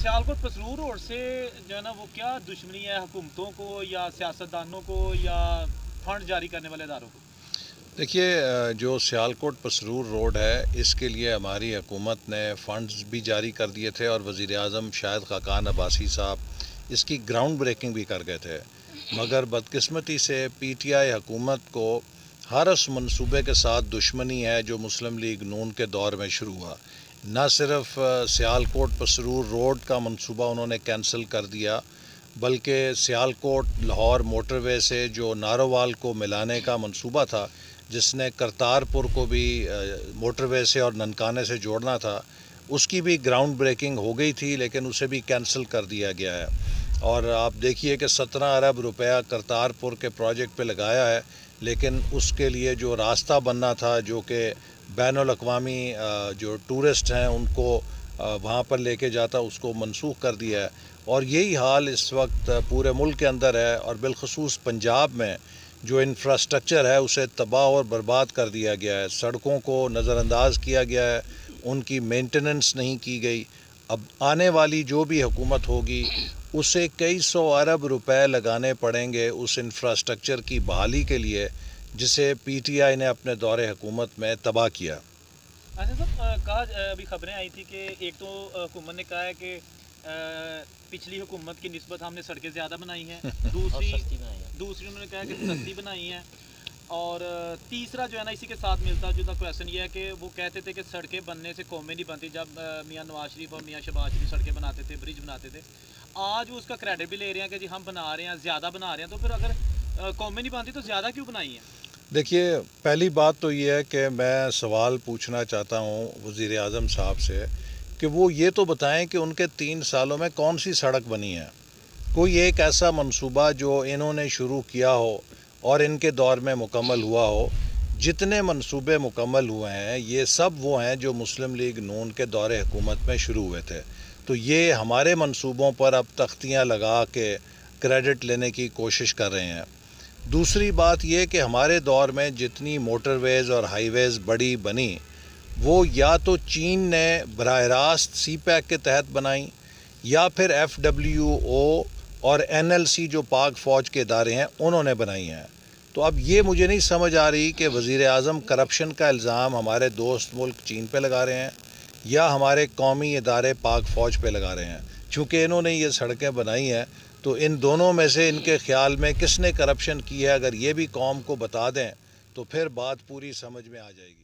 Sialkot Pasrur road से जो है ना वो क्या दुश्मनी है हुकूमतों को या सियासतदानों को या फंड जारी करने वाले इदारों को? देखिए, जो सियालकोट पसरूर रोड है इसके लिए हमारी हुकूमत ने फ़ंड्स भी जारी कर दिए थे और वज़ीर आज़म शाहिद खाकान अब्बासी साहब इसकी ग्राउंड ब्रेकिंग भी कर गए थे। मगर बदकिस्मती से पीटीआई हुकूमत को हर उस मंसूबे के साथ दुश्मनी है जो मुस्लिम लीग नून के दौर में शुरू हुआ। न सिर्फ सियालकोट पसरूर रोड का मंसूबा उन्होंने कैंसिल कर दिया, बल्कि सियालकोट लाहौर मोटरवे से जो नारोवाल को मिलाने का मंसूबा था, जिसने करतारपुर को भी मोटरवे से और ननकाने से जोड़ना था, उसकी भी ग्राउंड ब्रेकिंग हो गई थी, लेकिन उसे भी कैंसिल कर दिया गया है। और आप देखिए कि 17 अरब रुपया करतारपुर के प्रोजेक्ट पे लगाया है, लेकिन उसके लिए जो रास्ता बनना था, जो कि बैनुल-अक़वामी जो टूरिस्ट हैं उनको वहाँ पर लेके जाता, उसको मनसूख कर दिया है। और यही हाल इस वक्त पूरे मुल्क के अंदर है, और बिलखसूस पंजाब में जो इंफ्रास्ट्रक्चर है उसे तबाह और बर्बाद कर दिया गया है। सड़कों को नज़रअंदाज किया गया है, उनकी मेंटेनेंस नहीं की गई। अब आने वाली जो भी हुकूमत होगी उसे कई सौ अरब रुपए लगाने पड़ेंगे उस इंफ्रास्ट्रक्चर की बहाली के लिए, जिसे पीटीआई ने अपने दौरे हुकूमत में तबाह किया। अच्छा साहब, कहा अभी खबरें आई थी कि एक तो हुकूमत ने कहा है कि पिछली हुकूमत की निस्बत हमने सड़कें ज़्यादा बनाई हैं, दूसरी उन्होंने कहा कि सस्ती बनाई हैं, और तीसरा जो है ना इसी के साथ मिलता जुलता क्वेश्चन ये है कि वो कहते थे कि सड़कें बनने से कौमें नहीं बनती। जब मियाँ नवाज शरीफ और मियाँ शहबाज शरीफ सड़कें बनाते थे, ब्रिज बनाते थे, आज वो उसका क्रेडिट भी ले रहे हैं कि जी हम बना रहे हैं, ज़्यादा बना रहे हैं। तो फिर अगर कौमें नहीं बनती तो ज़्यादा क्यों बनाई है? देखिए, पहली बात तो ये है कि मैं सवाल पूछना चाहता हूँ वज़ीर आज़म साहब से कि वो ये तो बताएं कि उनके 3 सालों में कौन सी सड़क बनी है। कोई एक ऐसा मंसूबा जो इन्होंने शुरू किया हो और इनके दौर में मुकम्मल हुआ हो। जितने मंसूबे मुकम्मल हुए हैं ये सब वो हैं जो मुस्लिम लीग नून के दौरे हुकूमत में शुरू हुए थे। तो ये हमारे मंसूबों पर अब तख्तियाँ लगा के क्रेडिट लेने की कोशिश कर रहे हैं। दूसरी बात ये कि हमारे दौर में जितनी मोटरवेज़ और हाईवेज़ बड़ी बनी, वो या तो चीन ने बराह रास्त सी पैक के तहत बनाई, या फिर FWO और NLC जो पाक फ़ौज के इदारे हैं उन्होंने बनाई हैं। तो अब ये मुझे नहीं समझ आ रही कि वज़ीर आज़म करप्शन का इल्ज़ाम हमारे दोस्त मुल्क चीन पे लगा रहे हैं या हमारे कौमी इदारे पाक फ़ौज पे लगा रहे हैं। चूँकि इन्होंने ये सड़कें बनाई हैं, तो इन दोनों में से इनके ख़्याल में किसने करप्शन की है, अगर ये भी कौम को बता दें तो फिर बात पूरी समझ में आ जाएगी।